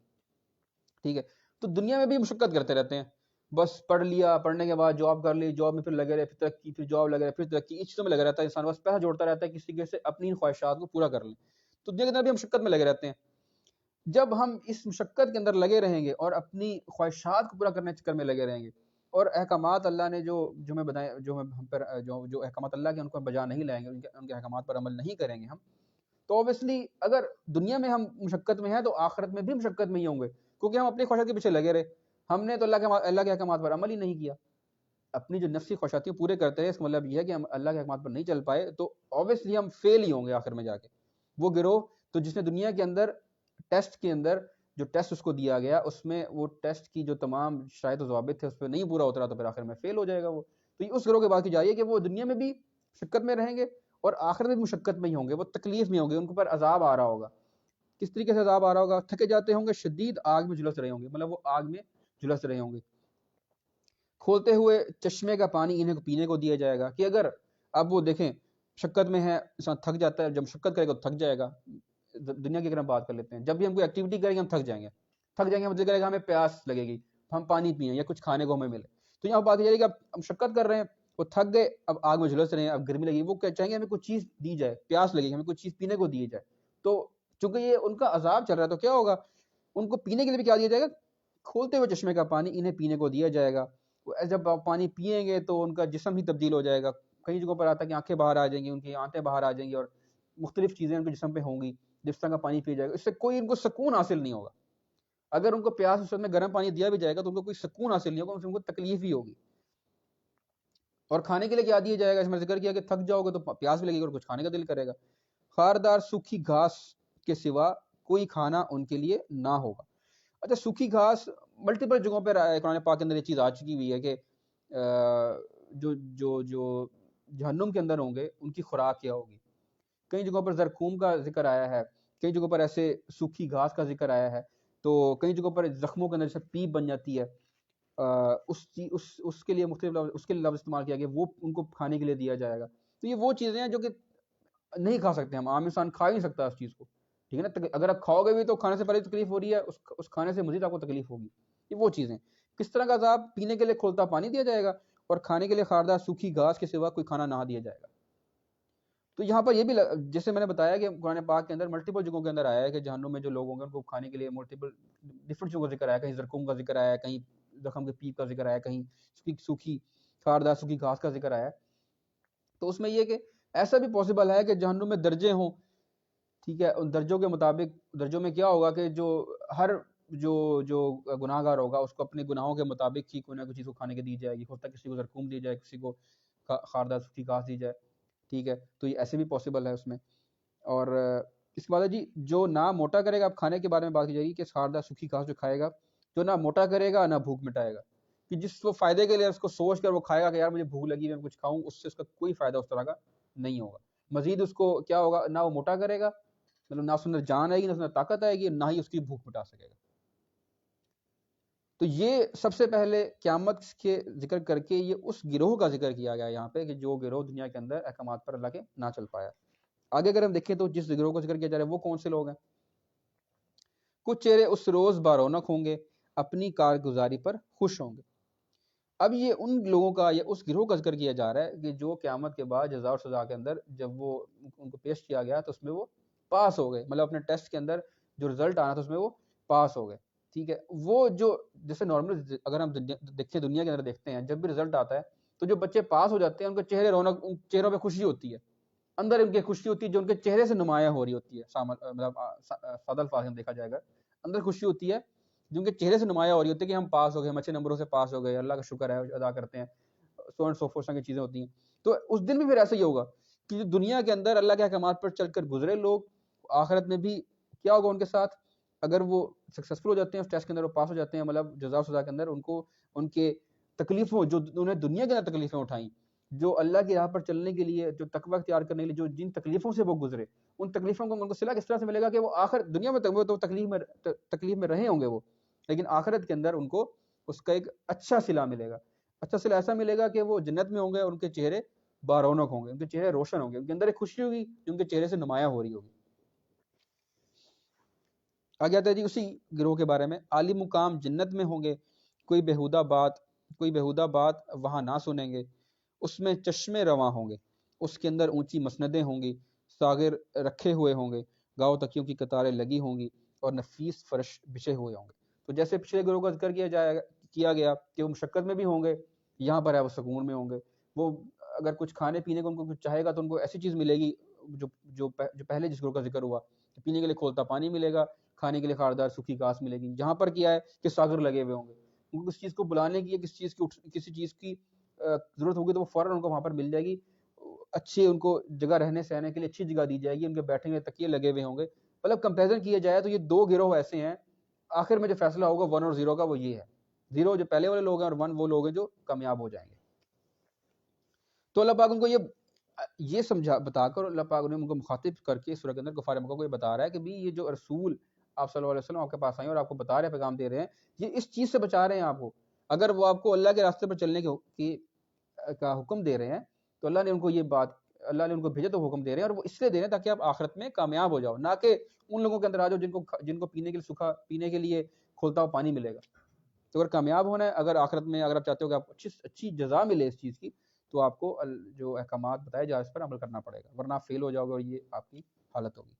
ٹھیک ہے۔ تو دنیا میں بھی مشقت کرتے رہتے ہیں، بس پڑھ لیا، پڑھنے کے بعد جاب کر لی، جاب میں پھر لگے رہے، پھر ترقی، پھر جاب لگے رہے، پھر ترقی، اس چیزوں میں لگا رہتا ہے انسان، بس پیسہ جوڑتا رہتا ہے کسی کے سے اپنی خواہشات کو پورا کر لیں۔ تو دنیا کے اندر بھی ہم مشقت میں لگے رہتے ہیں۔ جب ہم اس مشقت کے اندر لگے رہیں گے اور اپنی خواہشات کو پورا کرنے کے چکر میں لگے رہیں گے، اور احکامات اللہ نے جو ہمیں بتائے، جو ہم پر جو احکامات اللہ کے ان کو بجا نہیں لائیں گے، ان کے احکامات پر عمل نہیں کریں گے ہم، تو اوبیسلی اگر دنیا میں ہم مشقت میں ہیں تو آخرت میں بھی مشقت میں ہی ہوں گے، کیونکہ ہم اپنی خواہشات کے پیچھے لگے رہے، ہم نے تو اللہ کے احکامات پر عمل ہی نہیں کیا، اپنی جو نفسی خواہشات پورے کرتے رہے۔ اس کا مطلب یہ ہے کہ ہم اللہ کے احکامات پر نہیں چل پائے، تو اوبیسلی ہم فیل ہی ہوں گے آخر میں جا کے۔ وہ گروہ تو جس نے دنیا کے اندر ٹیسٹ کے اندر جو ٹیسٹ اس کو دیا گیا، اس میں وہ ٹیسٹ کی جو تمام شرائط و ضوابط تھے اس پہ نہیں پورا اترا، تو پھر آخر میں فیل ہو جائے گا وہ۔ تو یہ اس گروہ کی بات کی جا رہی ہے کہ وہ دنیا میں بھی مشقت میں رہیں گے اور آخرت میں بھی مشقت میں ہی ہوں گے، وہ تکلیف میں ہوں گے، ان کے اوپر عذاب آ رہا ہوگا۔ کس طریقے سے عذاب آ رہا ہوگا؟ تھکے جاتے ہوں گے، شدید آگ میں جھلس رہے ہوں گے، مطلب وہ آگ میں جھلس رہے ہوں گے۔ کھولتے ہوئے چشمے کا پانی انہیں پینے کو دیا جائے گا، کہ اگر اب وہ دیکھیں مشقت میں ہے، انسان تھک جاتا ہے، جب مشقت کرے گا تو تھک جائے گا۔ دنیا کی اگر ہم بات کر لیتے ہیں، جب بھی ہم کوئی ایکٹیویٹی کریں گے ہم تھک جائیں گے، مطلب کرے گا ہمیں پیاس لگے گی، ہم پانی پئیں یا کچھ کھانے کو ہمیں ملے۔ تو یہاں بات یہ ہے کہ اب مشقت کر رہے ہیں، وہ تھک گئے، اب آگ میں جھلس رہے ہیں، اب گرمی لگی، وہ چاہیں گے ہمیں کچھ چیز دی جائے، پیاس لگے گی ہمیں کچھ چیز پینے کو دی جائے۔ تو چونکہ یہ ان کا عذاب چل رہا ہے تو کیا ہوگا، ان کو پینے کے لیے بھی کیا دیا جائے گا؟ کھولتے ہوئے چشمے کا پانی انہیں پینے کو دیا جائے گا۔ جب آپ پانی پئیں گے تو ان کا جسم ہی تبدیل ہو جائے گا، کئی جگہوں پر آتا ہے کہ آنکھیں باہر آ جائیں گی، ان کی آنتیں باہر آ جائیں گی، اور مختلف چیزیں ان کے جسم پہ ہوں گی جس طرح کا پانی پیا جائے گا، اس سے کوئی ان کو سکون حاصل نہیں ہوگا۔ اگر ان کو پیاس اس میں گرم پانی دیا بھی جائے گا تو ان کو کوئی سکون حاصل نہیں ہوگا، ان کو تکلیف ہی ہوگی۔ اور کھانے کے لیے کیا دیا جائے گا؟ اس میں ذکر کیا کہ تھک جاؤ گے تو پیاس بھی لگے گی اور کچھ کھانے کا دل کرے گا۔ خاردار سوکھی گھاس کے سوا کوئی کھانا ان کے لیے نہ ہوگا. اچھا سوکھی گھاس ملٹیپل جگہوں پہ قرآن پاک کے اندر یہ چیز آ چکی ہوئی ہے کہ جو جو جو جہنم کے اندر ہوں گے ان کی خوراک کیا ہوگی. کئی جگہوں پر زرکوم کا ذکر آیا ہے, کئی جگہوں پر ایسے سوکھی گھاس کا ذکر آیا ہے, تو کئی جگہوں پر زخموں کے اندر جیسے پیپ بن جاتی ہے اس کے لیے مختلف لفظ, اس کے لیے لفظ استعمال کیا گیا, وہ ان کو کھانے کے لیے دیا جائے گا. تو یہ وہ چیزیں ہیں جو کہ نہیں کھا سکتے ہم, عام انسان کھا ہی نہیں سکتا اس چیز کو, ٹھیک ہے نا. اگر آپ کھاؤ گے بھی تو کھانے سے پہلے تکلیف ہو رہی ہے, اس کھانے سے مزید آپ کو تکلیف ہوگی. یہ وہ چیزیں. کس طرح کا عذاب؟ پینے کے لیے کھولتا پانی دیا جائے گا اور کھانے کے لیے خاردار سوکھی گھاس کے سوا کوئی کھانا نہ دیا جائے گا. تو یہاں پر یہ بھی جیسے میں نے بتایا کہ قرآن پاک کے اندر ملٹیپل جگہوں کے اندر آیا ہے کہ جہنم میں جو لوگ ہوں گے ان کو کھانے کے لیے ملٹیپل ڈفرنٹ چیزوں کا ذکر آیا, کہیں زرکوم کا ذکر آیا, کہیں زخم کے پیپ کا ذکر آیا, کہیں سوکھی خاردار سوکھی گھاس کا ذکر آیا. تو اس میں یہ کہ ایسا بھی پاسبل ہے کہ جہنم میں درجے ہوں, ٹھیک ہے, ان درجوں کے مطابق درجوں میں کیا ہوگا کہ ہر جو گناہ گار ہوگا اس کو اپنے گناہوں کے مطابق ہی کوئی نہ کوئی چیز کو کھانے کے دی جائے گی. ہوتا کسی کو زرکوم دی جائے, کسی کو خاردار سوکھی گھاس دی جائے, ٹھیک ہے. تو یہ ایسے بھی پاسبل ہے اس میں. اور اس کے بعد جی جو نہ موٹا کرے گا, اب کھانے کے بارے میں بات کی جائے گی کہ خاردار سوکھی گھاس جو کھائے گا, جو نہ موٹا کرے گا نہ بھوک مٹائے گا, کہ جس کو فائدے کے لیے اس کو سوچ کر وہ کھائے گا کہ یار مجھے بھوک لگی ہے میں کچھ کھاؤں, اس سے اس کا کوئی فائدہ اس طرح کا نہیں ہوگا. مزید اس کو کیا ہوگا, نہ وہ موٹا کرے گا, مطلب نہ اس اندر جان آئے گی, نہ اس اندر طاقت آئے گی, نہ ہی اس کی بھوک مٹا سکے گا. تو یہ سب سے پہلے قیامت کے ذکر کر کے یہ اس گروہ کا ذکر کیا گیا یہاں پہ کہ جو گروہ دنیا کے اندر احکامات پر اللہ کے نہ چل پایا. آگے اگر ہم دیکھیں تو جس گروہ کا ذکر کیا جا رہا ہے وہ کون سے لوگ ہیں؟ کچھ چہرے اس روز بارونق ہوں گے, اپنی کارگزاری پر خوش ہوں گے. اب یہ ان لوگوں کا یا اس گروہ کا ذکر کیا جا رہا ہے کہ جو قیامت کے بعد جزا اور سزا کے اندر جب وہ ان کو پیش کیا گیا تو اس میں وہ پاس ہو گئے, مطلب اپنے ٹیسٹ کے اندر جو رزلٹ آنا تھا اس میں وہ پاس ہو گئے, ٹھیک ہے. وہ جو جیسے نارمل اگر ہم دیکھیں دنیا کے اندر دیکھتے ہیں جب بھی رزلٹ آتا ہے تو جو بچے پاس ہو جاتے ہیں ان کے چہرے رونق, ان چہروں پہ خوشی ہوتی ہے, اندر ان کی خوشی ہوتی ہے جو ان کے چہرے سے نمایاں ہو رہی ہوتی ہے. مطلب سادہ الفاظ میں دیکھا جائے گا اندر خوشی ہوتی ہے جو ان کے چہرے سے نمایاں ہو رہی ہوتی ہے کہ ہم پاس ہو گئے, ہم اچھے نمبروں سے پاس ہو گئے, اللہ کا شکر ہے, ادا کرتے ہیں, سو اینڈ سو فورس کی چیزیں ہوتی ہیں. تو اس دن بھی پھر ایسا ہی ہوگا کہ جو دنیا کے اندر اللہ کے احکامات پر چل کر گزرے لوگ, آخرت میں بھی کیا ہوگا ان کے ساتھ, اگر وہ سکسیسفل ہو جاتے ہیں اس ٹیسٹ کے اندر, وہ پاس ہو جاتے ہیں, مطلب جزا و سزا کے اندر ان کو ان کے تکلیفوں جو انہیں دنیا کے اندر تکلیفیں اٹھائیں, جو اللہ کی راہ پر چلنے کے لیے, جو تقوی اختیار کرنے کے لیے جو جن تکلیفوں سے وہ گزرے, ان تکلیفوں کو ان کو صلہ کس طرح سے ملے گا کہ وہ آخر دنیا میں تو تکلیف میں رہے ہوں گے وہ, لیکن آخرت کے اندر ان کو اس کا ایک اچھا صلہ ملے گا. اچھا صلہ ایسا ملے گا کہ وہ جنت میں ہوں گے اور ان کے چہرے بارونق ہوں گے, ان کے چہرے روشن ہوں گے, ان کے اندر ایک خوشی ہوگی جو ان کے چہرے سے نمایاں ہو رہی ہوگی. آگے آتا ہے جی اسی گروہ کے بارے میں, عالی مقام جنت میں ہوں گے, کوئی بےہودہ بات وہاں نہ سنیں گے, اس میں چشمے رواں ہوں گے, اس کے اندر اونچی مسندیں ہوں گی, ساغر رکھے ہوئے ہوں گے, گاؤ تکیوں کی قطاریں لگی ہوں گی اور نفیس فرش بچھے ہوئے ہوں گے. تو جیسے پچھلے گروہ کا ذکر کیا گیا کہ وہ مشقت میں بھی ہوں گے, یہاں پر ہے وہ سکون میں ہوں گے. وہ اگر کچھ کھانے پینے کو ان کو کچھ چاہے گا تو ان کو ایسی چیز ملے گی جو پہلے جس گروہ کا ذکر ہوا, پینے کے لیے کھولتا پانی ملے گا, کھانے کے لیے خاردار سوکھی گھاس ملے گی. جہاں پر کیا ہے کہ ساغر لگے ہوئے ہوں گے, ان کو کسی چیز کو بلانے کی, کسی چیز کی ضرورت ہوگی تو وہ فوراً ان کو وہاں پر مل جائے گی. اچھی ان کو جگہ رہنے سہنے کے لیے اچھی جگہ دی جائے گی, ان کے بیٹھنے کے تکیے لگے ہوئے ہوں گے. مطلب کمپیریزن کیا جائے تو یہ دو گروہ ایسے ہیں, آخر میں جو فیصلہ ہوگا 1 اور 0 کا وہ یہ ہے. 0 جو پہلے والے لوگ ہیں اور 1 وہ لوگ ہیں جو کامیاب ہو جائیں گے. تو اللہ پاک ان کو یہ بتا کر اللہ پاک نے ان کو مخاطب کر کے سورہ کے اندر کفار مکہ کو یہ بتا رہا ہے کہ بھی یہ جو رسول آپ صلی اللہ علیہ وسلم آپ کے پاس آئے اور آپ کو بتا رہے ہیں, پیغام دے رہے ہیں, یہ اس چیز سے بچا رہے ہیں آپ کو. اگر وہ آپ کو اللہ کے راستے پر چلنے کا حکم دے رہے ہیں تو اللہ نے ان کو بھیجا تو حکم دے رہے ہیں, اور وہ اس لیے دے رہے ہیں تاکہ آپ آخرت میں کامیاب ہو جاؤ, نہ کہ ان لوگوں کے اندر آ جاؤ جن کو پینے کے لیے کھولتا ہوا پانی ملے گا. تو اگر کامیاب ہونا ہے, اگر آخرت میں اگر آپ چاہتے ہو کہ آپ کو اچھی جزا ملے اس چیز کی, تو آپ کو جو احکامات بتائے جائے اس پر عمل کرنا پڑے گا, ورنہ آپ فیل ہو جاؤ گے اور یہ آپ کی حالت ہوگی.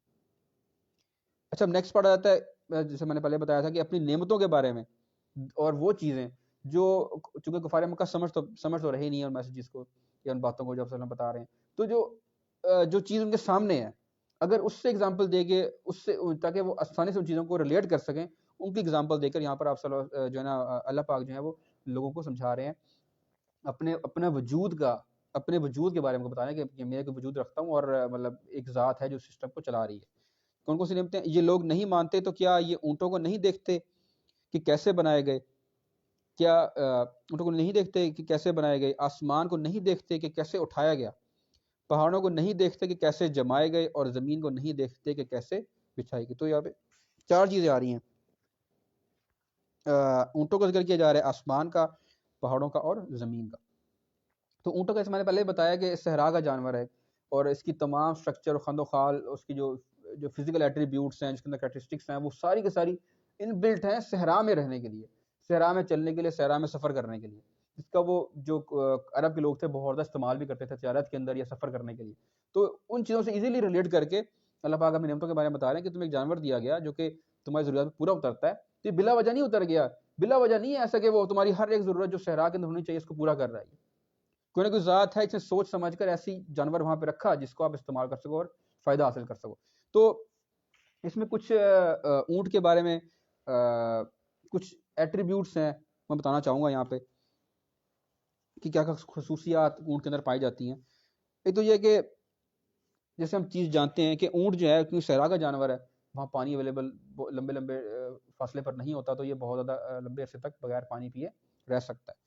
اچھا نیکسٹ پڑھا جاتا ہے جیسے میں نے پہلے بتایا تھا کہ اپنی نعمتوں کے بارے میں, اور وہ چیزیں جو چونکہ کفار مکہ سمجھ تو رہے نہیں ہے ان میسیجز کو یا ان باتوں کو جو آپ بتا رہے ہیں, تو جو چیز ان کے سامنے ہے اگر اس سے اگزامپل دے کے اس سے تاکہ وہ آسانی سے ان چیزوں کو ریلیٹ کر سکیں, ان کی اگزامپل دے کر یہاں پر آپ جو ہے نا اللہ پاک جو ہے وہ لوگوں کو سمجھا رہے ہیں اپنے وجود کے بارے میں بتا رہے ہیں کہ میں ایک وجود رکھتا ہوں اور مطلب ایک ذات ہے جو سسٹم کو چلا رہی ہے. کون کون سی نعمتیں؟ یہ لوگ نہیں مانتے تو کیا یہ اونٹوں کو نہیں دیکھتے کہ کیسے بنائے گئے؟ کیا اونٹوں کو نہیں دیکھتے کہ کیسے بنائے گئے؟ آسمان کو نہیں دیکھتے کہ کیسے اٹھایا گیا؟ پہاڑوں کو نہیں دیکھتے کہ کیسے جمائے گئے؟ اور زمین کو نہیں دیکھتے کہ کیسے بچھائی گئی؟ تو یہاں پہ چار چیزیں آ رہی ہیں، اونٹوں کا ذکر کیا جا رہا ہے، آسمان کا، پہاڑوں کا اور زمین کا۔ تو اونٹوں کا اس میں نے پہلے بتایا کہ صحرا کا جانور ہے، اور اس کی تمام سٹرکچر، خند و خال، اس کی جو فزیکل ایٹریبیوٹس ہیں، جس کے اندر کریکٹرسٹکس ہیں، وہ ساری کی ساری ان بلٹ ہیں صحرا میں رہنے کے لیے، صحرا میں چلنے کے لیے، صحرا میں سفر کرنے کے لیے، جس کا وہ جو عرب کے لوگ تھے بہت زیادہ استعمال بھی کرتے تھے تجارت کے اندر یا سفر کرنے کے لیے۔ تو ان چیزوں سے ایزیلی ریلیٹ کر کے اللہ پاک اپنی نعمتوں کے بارے میں بتا رہے ہیں کہ تمہیں ایک جانور دیا گیا جو کہ تمہاری ضرورت پہ پورا اترتا ہے۔ تو یہ بلا وجہ نہیں اتر گیا، بلا وجہ نہیں ہے ایسا کہ وہ تمہاری ہر ایک ضرورت جو صحرا کے اندر ہونی چاہیے اس کو پورا کر رہا ہے۔ کوئی نہ کوئی ذات ہے، اس نے سوچ سمجھ کر ایسی جانور وہاں پہ رکھا جس کو آپ استعمال کر سکو اور فائدہ حاصل کر سکو۔ تو اس میں کچھ اونٹ کے بارے میں کچھ ایٹریبیوٹس ہیں میں بتانا چاہوں گا یہاں پہ کہ کیا خصوصیات اونٹ کے اندر پائی جاتی ہیں۔ ایک تو یہ کہ جیسے ہم چیز جانتے ہیں کہ اونٹ جو ہے کیونکہ صحرا کا جانور ہے، وہاں پانی اویلیبل لمبے لمبے فاصلے پر نہیں ہوتا، تو یہ بہت زیادہ لمبے عرصے تک بغیر پانی پیے رہ سکتا ہے۔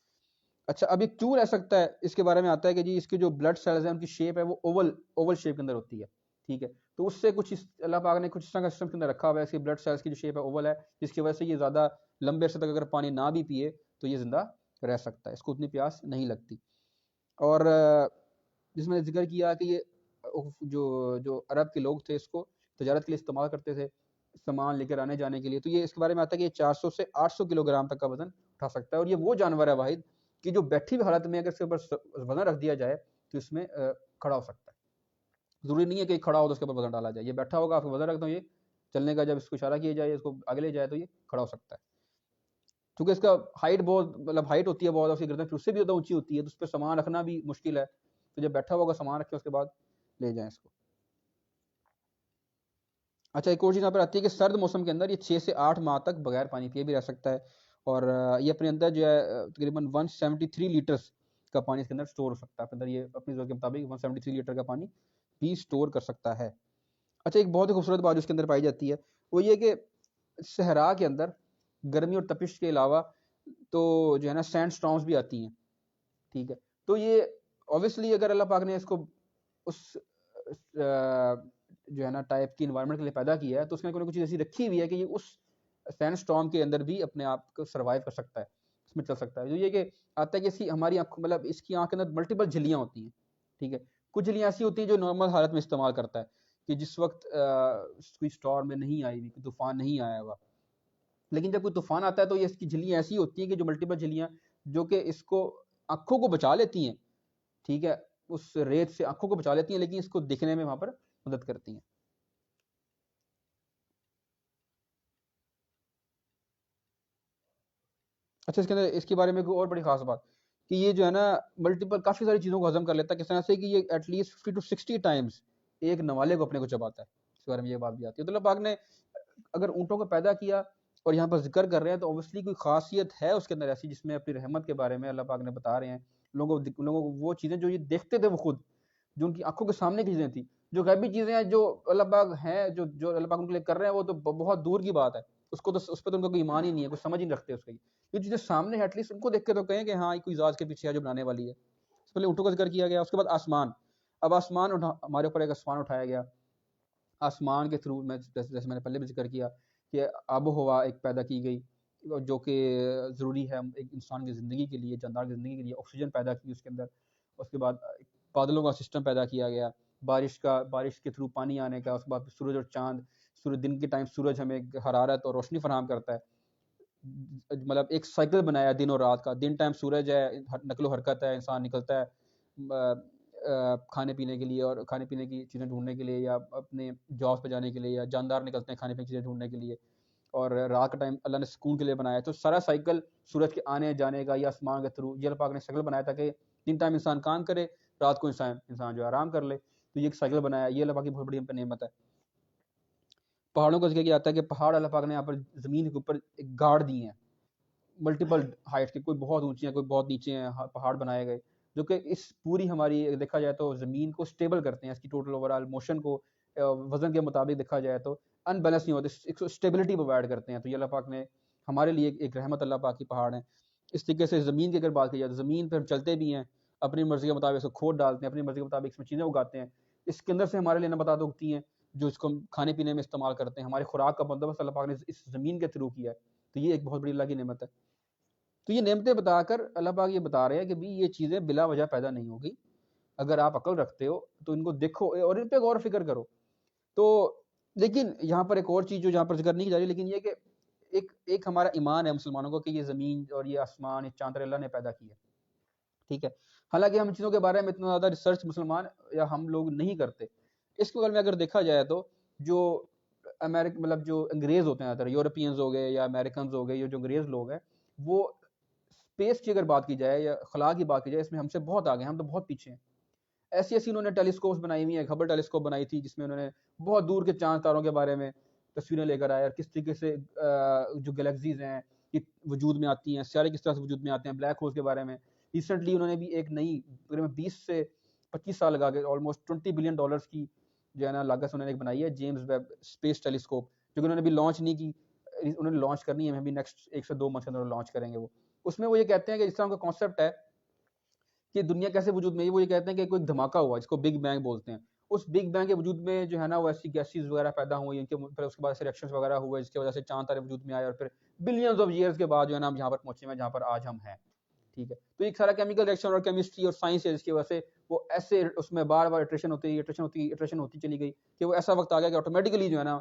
اچھا، اب یہ کیوں رہ سکتا ہے؟ اس کے بارے میں آتا ہے کہ جی اس کے جو بلڈ سیلز ہیں ان کی شیپ ہے وہ اوول شیپ کے اندر ہوتی ہے، ٹھیک ہے؟ تو اس سے کچھ اللہ پاک نے کچھ اس طرح کا سسٹم کے اندر رکھا ہوا ہے، اس کی بلڈ سیلز کی جو شیپ ہے اوول ہے، جس کی وجہ سے یہ زیادہ لمبے عرصے تک اگر پانی نہ بھی پیے تو یہ زندہ رہ سکتا ہے، اس کو اتنی پیاس نہیں لگتی۔ اور جس میں نے ذکر کیا کہ یہ جو عرب کے لوگ تھے اس کو تجارت کے لیے استعمال کرتے تھے، سامان لے کر آنے جانے کے لیے، تو یہ اس کے بارے میں آتا ہے کہ یہ 400 سے 800 کلو گرام تک کا وزن اٹھا سکتا ہے، اور یہ وہ جانور ہے واحد کہ جو بیٹھی ہوئی حالت میں اگر اس کے اوپر وزن رکھ دیا جائے تو اس میں کھڑا ہو سکتا ہے۔ ضروری نہیں ہے کہ کھڑا ہو تو اس کے اوپر وزن ڈالا جائے، یہ بیٹھا ہوگا، آپ کو وزن رکھ دو، یہ چلنے کا جب اس کو اشارہ کیا جائے، اس کو آگے لے جائے تو یہ کھڑا ہو سکتا ہے۔ کیونکہ اس کا ہائٹ بہت مطلب ہائٹ ہوتی ہے بہت، اس کی گردن پھر اس سے بھی زیادہ اونچی ہوتی ہے، تو اس پہ سامان رکھنا بھی مشکل ہے، تو جب بیٹھا ہوگا سامان رکھیں اس کے بعد لے جائیں اس کو۔ اچھا، ایک اور چیز یہاں پر آتی ہے کہ سرد موسم کے اندر یہ 6 سے 8 ماہ تک بغیر پانی پیے بھی رہ سکتا ہے، اور یہ اپنے اندر جو ہے تقریباً 173 لیٹرز کا پانی اس کے اندر سٹور ہو سکتا ہے، اپنے اندر یہ اپنی ضرورت کے مطابق 173 لیٹر کا پانی بھی سٹور کر سکتا ہے۔ اچھا، ایک بہت ہی خوبصورت بات جو اس کے اندر پائی جاتی ہے وہ یہ کہ صحرا کے اندر گرمی اور تپش کے علاوہ تو جو ہے نا سینڈ سٹارمز بھی آتی ہیں، ٹھیک ہے؟ تو یہ اوبویسلی اگر اللہ پاک نے اس کو اس جو ہے نا ٹائپ کی انوائرمنٹ کے لیے پیدا کیا ہے تو اس میں کوئی نہ کچھ چیز ایسی رکھی ہوئی ہے کہ یہ اس سینڈ سٹارم کے اندر بھی اپنے آپ کو سروائیو کر سکتا ہے، اس میں چل سکتا ہے۔ جو یہ کہ آتا ہے کہ اس کی ہماری آنکھ مطلب اس کی آنکھ کے اندر ملٹیپل جھلیاں ہوتی ہیں، ٹھیک ہے؟ کچھ جھلیاں ایسی ہوتی ہیں جو نارمل حالت میں استعمال کرتا ہے کہ جس وقت کوئی سٹارم میں نہیں آئی ہوئی، کوئی طوفان نہیں آیا ہوا، لیکن جب کوئی طوفان آتا ہے تو یہ اس کی جھلیاں ایسی ہوتی ہیں کہ جو ملٹیپل جھلیاں جو کہ اس کو آنکھوں کو بچا لیتی ہیں، ٹھیک ہے؟ اس ریت سے آنکھوں کو بچا لیتی ہیں لیکن اس کو دکھنے میں وہاں پر مدد کرتی ہیں۔ اچھا، اس کے اندر اس کے بارے میں کوئی اور بڑی خاص بات کہ یہ جو ہے نا ملٹیپل کافی ساری چیزوں کو ہضم کر لیتا ہے، کس طرح سے کہ یہ ایٹ لیسٹ 50 to 60 ٹائمز ایک نوالے کو اپنے کو چباتا ہے، اس کے بارے میں یہ بات بھی آتی ہے۔ تو اللہ پاک نے اگر اونٹوں کو پیدا کیا اور یہاں پر ذکر کر رہے ہیں تو اوبویسلی کوئی خاصیت ہے اس کے اندر ایسی جس میں اپنی رحمت کے بارے میں اللہ پاک نے بتا رہے ہیں لوگوں کو وہ چیزیں جو یہ دیکھتے تھے، وہ خود جو ان کی آنکھوں کے سامنے کی چیزیں تھیں، جو غیبی چیزیں ہیں جو اللہ پاک ہیں جو اللہ پاک ان کے لیے کر رہے ہیں، وہ تو بہت دور کی بات ہے، اس پہ تو ان کا کوئی ایمان ہی نہیں ہے، کوئی سمجھ ہی نہیں رکھتے اس کی۔ یہ چیزیں سامنے ہے، ایٹ لیسٹ ان کو دیکھ کے تو کہیں کہ ہاں یہ کوئی ذات کے پیچھے ہے جو بنانے والی ہے۔ اس پہلے اونٹوں کا ذکر کیا گیا، اس کے بعد آسمان۔ اب آسمان ہمارے اوپر ایک آسمان اٹھایا گیا، آسمان کے تھرو میں جیسے میں نے پہلے بھی ذکر کیا کہ آب و ہوا ایک پیدا کی گئی جو کہ ضروری ہے ایک انسان کی زندگی کے لیے، جاندار کی زندگی کے لیے، آکسیجن پیدا کی اس کے اندر۔ اس کے بعد بادلوں کا سسٹم پیدا کیا گیا، بارش کے تھرو پانی آنے کا، اس کے بعد سورج اور چاند، سورج دن کے ٹائم سورج ہمیں حرارت اور روشنی فراہم کرتا ہے، مطلب ایک سائیکل بنایا دن اور رات کا، دن ٹائم سورج ہے، نقل و حرکت ہے، انسان نکلتا ہے کھانے پینے کے لیے اور کھانے پینے کی چیزیں ڈھونڈنے کے لیے، یا اپنے جابس پہ جانے کے لیے، یا جاندار نکلتے ہیں کھانے پینے کی چیزیں ڈھونڈنے کے لیے، اور رات کا ٹائم اللہ نے سکون کے لیے بنایا۔ تو سارا سائیکل سورج کے آنے جانے کا یا آسمان کے تھرو یہ اللہ پاک نے سائیکل بنایا تاکہ دن ٹائم انسان کام کرے، رات کو انسان جو آرام کر لے، تو یہ ایک سائیکل بنایا، یہ اللہ پاک کی بہت بڑی ہم پہ نعمت ہے۔ پہاڑوں کا ذکر کیا آتا ہے کہ پہاڑ اللہ پاک نے یہاں پر زمین کے اوپر ایک گاڑ دی ہیں، ملٹیپل ہائٹ کے، کوئی بہت اونچی ہیں کوئی بہت نیچے ہیں، پہاڑ بنائے گئے جو کہ اس پوری ہماری دیکھا جائے تو زمین کو سٹیبل کرتے ہیں، اس کی ٹوٹل اوور آل موشن کو وزن کے مطابق دیکھا جائے تو ان بیلنس نہیں ہوتے، ایک اسٹیبلٹی پرووائڈ کرتے ہیں. تو یہ اللہ پاک نے ہمارے لیے ایک رحمت اللہ پاک کی پہاڑ ہیں. اس طریقے سے زمین کی اگر بات کی جائے تو زمین پہ ہم چلتے بھی ہیں، اپنی مرضی کے مطابق اس کو کھود ڈالتے ہیں، اپنی مرضی کے مطابق اس میں چیزیں اگاتے ہیں. اس کے اندر سے ہمارے لیے نباتات اگتی ہیں جو اس کو ہم کھانے پینے میں استعمال کرتے ہیں. ہماری خوراک کا بندوبست اللہ پاک نے اس زمین کے تھرو کیا ہے. تو یہ ایک بہت بڑی اللہ کی نعمت ہے. تو یہ نعمتیں بتا کر اللہ پاک یہ بتا رہے ہیں کہ بھی یہ چیزیں بلا وجہ پیدا نہیں ہوگی. اگر آپ عقل رکھتے ہو تو ان کو دیکھو اور ان پہ غور و فکر کرو. تو لیکن یہاں پر ایک اور چیز جو یہاں پر ذکر نہیں کی جا رہی، لیکن یہ کہ ایک ہمارا ایمان ہے مسلمانوں کو کہ یہ زمین اور یہ آسمان، یہ چاند اللہ نے پیدا کیا. ٹھیک ہے، حالانکہ ہم چیزوں کے بارے میں اتنا زیادہ ریسرچ مسلمان یا ہم لوگ نہیں کرتے. اس کے بارے میں اگر دیکھا جائے تو جو مطلب جو انگریز ہوتے ہیں زیادہ تر، یورپینز ہو گئے یا امریکنز ہو گئے، یہ جو انگریز لوگ ہیں، وہ اسپیس کی اگر بات کی جائے یا خلا کی بات کی جائے، اس میں ہم سے بہت آگے ہیں، ہم تو بہت پیچھے ہیں. ایسی انہوں نے ٹیلیسکوپس بنائی ہوئی ہیں. ہبل ٹیلیسکوپ بنائی تھی جس میں انہوں نے بہت دور کے چاند تاروں کے بارے میں تصویریں لے کر آئے، اور کس طریقے سے جو گلیکسیز ہیں یہ وجود میں آتی ہیں، سیارے کس طرح سے وجود میں آتے ہیں، بلیک ہولز کے بارے میں. ریسنٹلی انہوں نے بھی ایک نئی تقریباً 20 سے 25 سال لگا کے آلموسٹ $20 بلین کی جو ہے نا لاگت سے انہوں نے ایک بنائی ہے، جیمز ویب اسپیس ٹیلیسکوپ، جو کہ انہوں نے ابھی لانچ نہیں کی. انہوں نے لانچ کرنی ہے، ابھی نیکسٹ 1 سے 2 منتھ کے اندر لانچ کریں گے. وہ اس میں وہ یہ کہتے ہیں کہ جس طرح کا کانسیپٹ ہے کہ دنیا کیسے وجود میں ہے، وہ یہ کہتے ہیں کہ کوئی دھماکہ ہوا جس کو بگ بینگ بولتے ہیں. اس بگ بینگ کے وجود میں جو ہے نا وہ ایسی گیسز وغیرہ پیدا ہوئی، ان کے پھر اس کے بعد سے ریئیکشنز وغیرہ ہوئے جس کی وجہ سے چاند تارے وجود میں آئے، اور پھر بلینز آف ایئرز کے بعد جو ہے نا ہم یہاں پر پہنچے ہیں جہاں پر آج ہم ہیں. ٹھیک ہے، تو ایک سارا کیمیکل ریئیکشن اور کیمسٹری اور سائنس ہے جس کی وجہ سے وہ ایسے اس میں بار بار اٹریشن ہوتی چلی گئی کہ وہ ایسا وقت آ گیا کہ آٹومیٹکلی جو ہے نا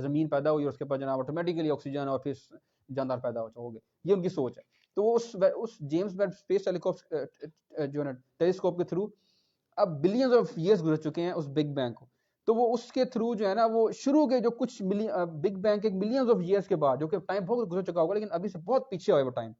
زمین پیدا ہوئی، اور اس کے بعد جناب آٹومیٹکلی آکسیجن اور پھر جاندار پیدا ہو گئے. یہ ان کی سوچ ہے. تو وہ اس جیمز ویب اسپیس جو ہے نا ٹیلیسکوپ کے تھرو اب بلینز آف ایئرز گزر چکے ہیں اس بگ بینگ کو. تو وہ اس کے تھرو جو ہے نا وہ شروع کے جو کچھ بگ بینگ کے ملینز آف ایئرز کے بعد، جو کہ ٹائم بہت گزر چکا ہوگا لیکن ابھی سے بہت پیچھے ہوئے وہ ٹائم،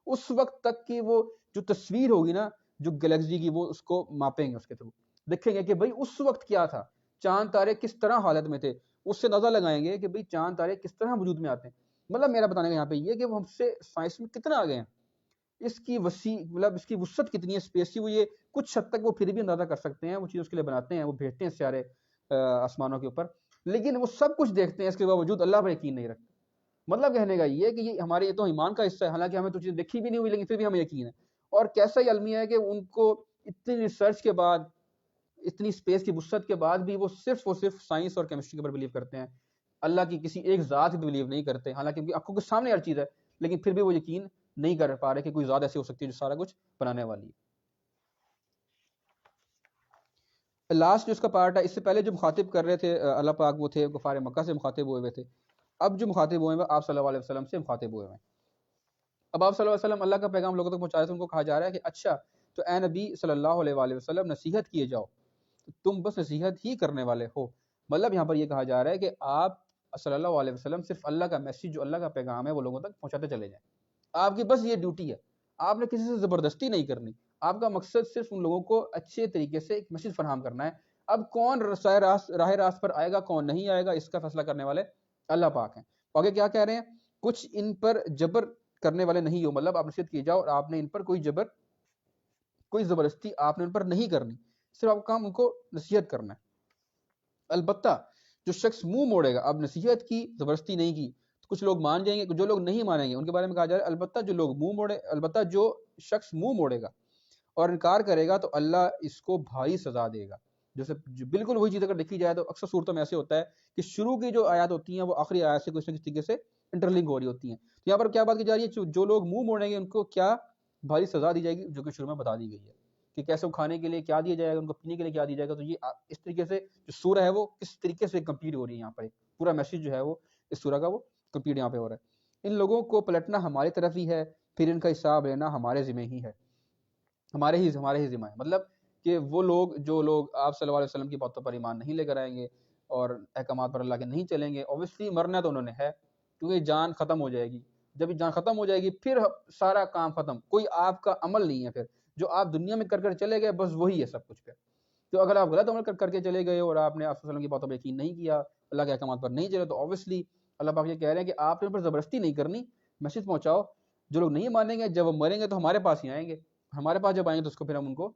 اس وقت تک کی وہ جو تصویر ہوگی نا جو گلیکسی کی، وہ اس کو ماپیں گے، اس کے تھرو دیکھیں گے کہ بھئی اس وقت کیا تھا، چاند تارے کس طرح حالت میں تھے. اس سے اندازہ لگائیں گے کہ بھئی چاند تارے کس طرح وجود میں آتے ہیں. مطلب میرا بتانے کا یہاں پہ یہ کہ وہ ہم سے سائنس میں کتنا آگے ہیں، اس کی وسیع مطلب اس کی وسعت کتنی ہے اسپیس کی، وہ یہ کچھ حد تک وہ پھر بھی اندازہ کر سکتے ہیں. وہ چیز اس کے لیے بناتے ہیں، وہ بھیجتے ہیں سیارے آسمانوں کے اوپر، لیکن وہ سب کچھ دیکھتے ہیں، اس کے باوجود اللہ پر یقین نہیں رکھتے. مطلب کہنے کا یہ ہے کہ یہ ہمارے یہ تو ایمان کا حصہ ہے، حالانکہ ہمیں تو چیزیں دیکھی بھی نہیں ہوئی لیکن پھر بھی ہمیں یقین ہے. اور کیسا ہی المیہ ہے کہ ان کو اتنی ریسرچ کے بعد، اتنی اسپیس کی وسعت کے بعد بھی وہ صرف سائنس اور کیمسٹری کے اوپر بلیو کرتے ہیں. اللہ کی کسی ایک ذات پہ بلیو نہیں کرتے، حالانکہ ان کی آنکھوں کے سامنے ہر چیز ہے، لیکن پھر بھی وہ یقین نہیں کر پا رہے کہ کوئی ذات ایسی ہو سکتی ہے جو سارا کچھ بنانے والی ہے. لاسٹ جو اس کا پارٹ ہے، اس سے پہلے جو مخاطب کر رہے تھے اللہ پاک، وہ تھے کفار مکہ سے مخاطب ہوئے تھے. اب جو مخاطب ہوئے ہیں آپ صلی اللہ علیہ وسلم سے مخاطب ہوئے ہیں. اب آپ صلی اللہ علیہ وسلم اللہ کا پیغام لوگوں تک پہنچایا تو ان کو کہا جا رہا ہے کہ اچھا تو اے نبی صلی اللہ علیہ وآلہ وسلم نصیحت کیے جاؤ، تم بس نصیحت ہی کرنے والے ہو. مطلب یہاں پر یہ کہا جا رہا ہے کہ آپ صلی اللہ علیہ وسلم صرف اللہ کا میسیج، جو اللہ کا پیغام ہے، وہ لوگوں تک پہنچاتے چلے جائیں. آپ کی بس یہ ڈیوٹی ہے، آپ نے کسی سے زبردستی نہیں کرنی. آپ کا مقصد صرف ان لوگوں کو اچھے طریقے سے ایک میسیج فراہم کرنا ہے. اب کون راہ راست پر آئے گا، کون نہیں آئے گا، اس کا فیصلہ کرنے والے اللہ پاک ہیں. آگے کیا کہہ رہے ہیں، کچھ ان پر جبر کرنے والے نہیں ہو. مطلب آپ نصیحت کی جاؤ اور آپ نے ان پر کوئی جبر، کوئی زبردستی آپ نے ان پر نہیں کرنی، صرف آپ کام ان کو نصیحت کرنا ہے. البتہ جو شخص منہ موڑے گا، اب نصیحت کی، زبردستی نہیں کی، تو کچھ لوگ مان جائیں گے، جو لوگ نہیں مانیں گے ان کے بارے میں کہا جا رہا ہے البتہ جو شخص منہ موڑے گا اور انکار کرے گا تو اللہ اس کو بھاری سزا دے گا. جیسے بالکل وہی چیز اگر دیکھی جائے تو اکثر صورتوں میں ایسے ہوتا ہے کہ شروع کی جو آیات ہوتی ہیں وہ آخری آیات سے کچھ نہ کسی طریقے سے انٹرلنک ہو رہی ہوتی ہیں. تو یہاں پر کیا بات کی جا رہی ہے، جو لوگ منہ موڑیں گے ان کو کیا بھاری سزا دی جائے گی، جو کہ شروع میں بتا دی گئی ہے کہ کیسے وہ کھانے کے لیے کیا دیا جائے گا، ان کو پینے کے لیے کیا دیا جائے گا. تو یہ اس طریقے سے جو سورہ ہے وہ کس طریقے سے کمپلیٹ ہو رہی ہے، یہاں پر پورا میسیج جو ہے وہ اس سورہ کا وہ کمپلیٹ یہاں پہ ہو رہا ہے. ان لوگوں کو پلٹنا ہماری طرف ہی ہے، پھر ان کا حساب لینا ہمارے ذمہ ہی ہے، ہمارے ہی ذمہ ہے. مطلب کہ وہ لوگ جو لوگ آپ صلی اللہ علیہ وسلم کی باتوں پر ایمان نہیں لے کر آئیں گے اور احکامات پر اللہ کے نہیں چلیں گے، اوبویسلی مرنا تو انہوں نے ہے، کیونکہ جان ختم ہو جائے گی. جب یہ جان ختم ہو جائے گی پھر سارا کام ختم، کوئی آپ کا عمل نہیں ہے پھر جو آپ دنیا میں کر چلے گئے، بس وہی ہے سب کچھ. پھر تو اگر آپ غلط عمل کر کے چلے گئے اور آپ نے آپ صلی اللہ علیہ وسلم کی باتوں پر یقین نہیں کیا، اللہ کے احکامات پر نہیں چلے، تو اوبویسلی اللہ پاک یہ کہہ رہے ہیں کہ آپ نے ان پر زبردستی نہیں کرنی، میسیج پہنچاؤ. جو لوگ نہیں مانیں گے جب وہ مریں گے تو ہمارے پاس ہی آئیں گے، ہمارے پاس جب آئیں گے تو اس کو پھر ہم ان کو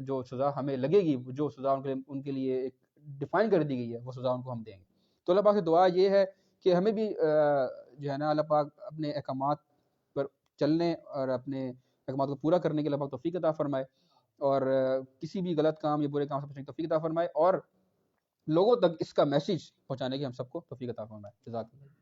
جو سزا ہمیں لگے گی، جو سزا ان کے لیے ایک ڈیفائن کر دی گئی ہے وہ سزا ان کو ہم دیں گے. تو اللہ پاک سے دعا یہ ہے کہ ہمیں بھی جو ہے نا اللہ پاک اپنے احکامات پر چلنے اور اپنے احکامات کو پورا کرنے کے اللہ پاک توفیق عطا فرمائے، اور کسی بھی غلط کام یا برے کام سے بچنے کی توفیق عطا فرمائے، اور لوگوں تک اس کا میسیج پہنچانے کی ہم سب کو توفیق عطا فرمائے. جزاک اللہ.